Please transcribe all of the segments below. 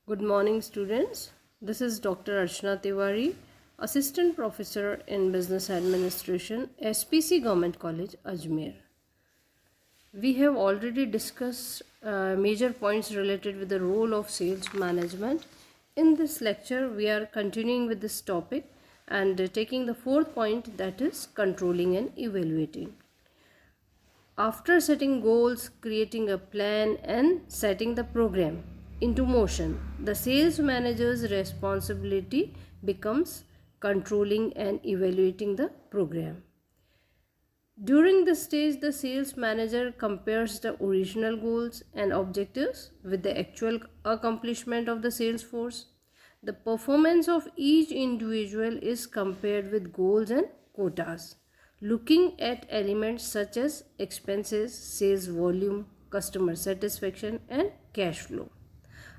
Good morning, students. This is Dr. Archana Tiwari, Assistant Professor in Business Administration, SPC Government College, Ajmer. We have already discussed major points related with the role of sales management. In this lecture, we are continuing with this topic and taking the fourth point, that is controlling and evaluating. After setting goals, creating a plan, and setting the program into motion, the sales manager's responsibility becomes controlling and evaluating the program. During this stage, the sales manager compares the original goals and objectives with the actual accomplishment of the sales force. The performance of each individual is compared with goals and quotas, looking at elements such as expenses, sales volume, customer satisfaction, and cash flow.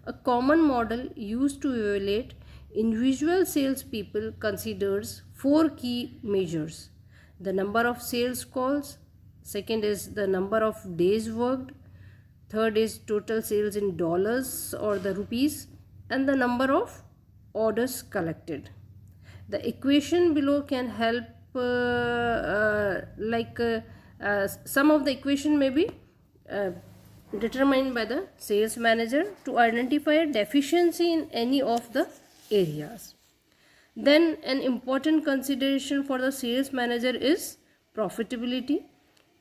A common model used to evaluate individual salespeople considers four key measures: the number of sales calls, second is the number of days worked, third is total sales in dollars or the rupees, and the number of orders collected. The equation below can help some of the equation may be determined by the sales manager to identify a deficiency in any of the areas. Then an important consideration for the sales manager is profitability.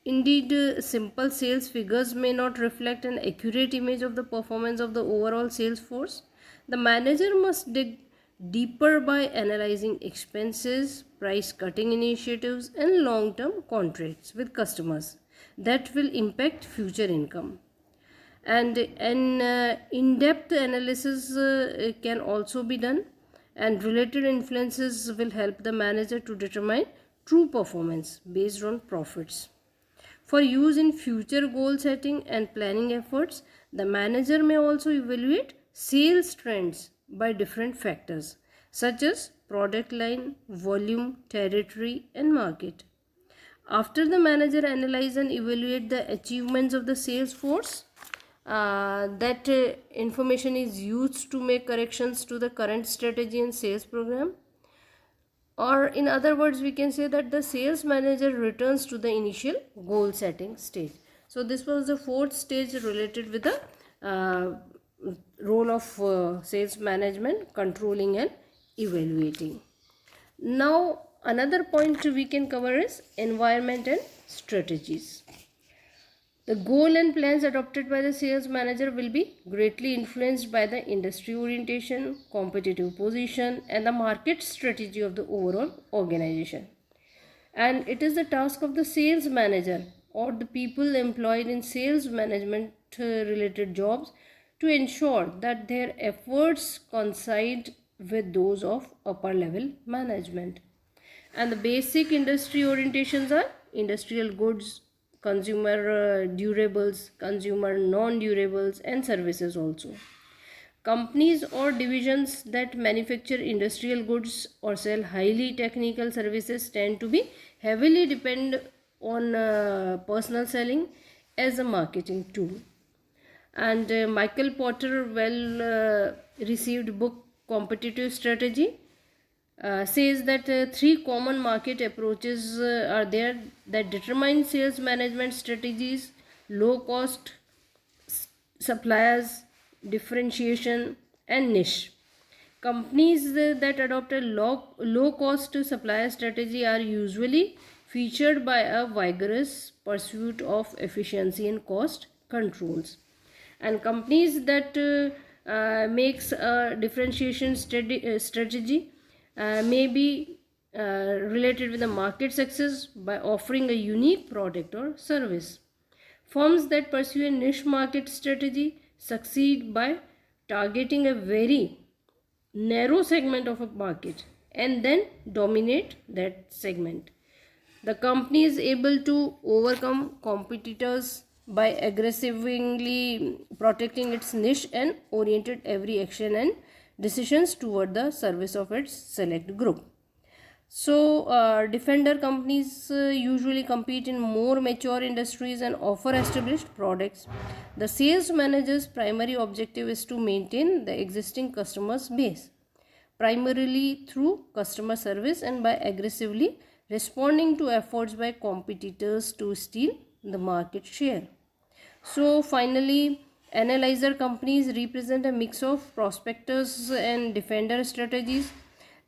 Indeed, simple sales figures may not reflect an accurate image of the performance of the overall sales force. The manager must dig deeper by analyzing expenses, price cutting initiatives, and long term contracts with customers that will impact future income. And an in-depth analysis can also be done, and related influences will help the manager to determine true performance based on profits. For use in future goal setting and planning efforts, the manager may also evaluate sales trends by different factors such as product line, volume, territory, and market. After the manager analyze and evaluate the achievements of the sales force, that information is used to make corrections to the current strategy and sales program. Or in other words, we can say that the sales manager returns to the initial goal setting stage. So this was the fourth stage related with the role of sales management, controlling and evaluating. Now another point we can cover is environment and strategies. The goal and plans adopted by the sales manager will be greatly influenced by the industry orientation, competitive position, and the market strategy of the overall organization. And it is the task of the sales manager or the people employed in sales management related jobs to ensure that their efforts coincide with those of upper level management. And the basic industry orientations are industrial goods, consumer durables, consumer non-durables, and services also. Companies or divisions that manufacture industrial goods or sell highly technical services tend to be heavily depend on personal selling as a marketing tool. And Michael Porter received book Competitive Strategy says that three common market approaches are there that determine sales management strategies: low cost suppliers, differentiation, and niche. Companies that adopt a low cost supplier strategy are usually featured by a vigorous pursuit of efficiency and cost controls. And companies that makes a differentiation strategy may be related with the market success by offering a unique product or service. Firms that pursue a niche market strategy succeed by targeting a very narrow segment of a market and then dominate that segment. The company is able to overcome competitors by aggressively protecting its niche and oriented every action and decisions toward the service of its select group. So, defender companies usually compete in more mature industries and offer established products. The sales manager's primary objective is to maintain the existing customers base, primarily through customer service and by aggressively responding to efforts by competitors to steal the market share. So finally, analyzer companies represent a mix of prospectors and defender strategies.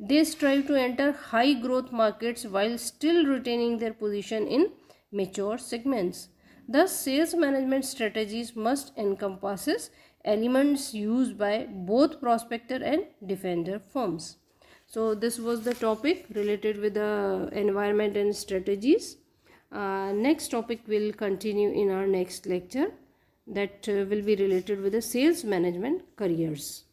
They strive to enter high growth markets while still retaining their position in mature segments. Thus, sales management strategies must encompass elements used by both prospector and defender firms. So this was the topic related with the environment and strategies. Next topic will continue in our next lecture, that will be related with the sales management careers.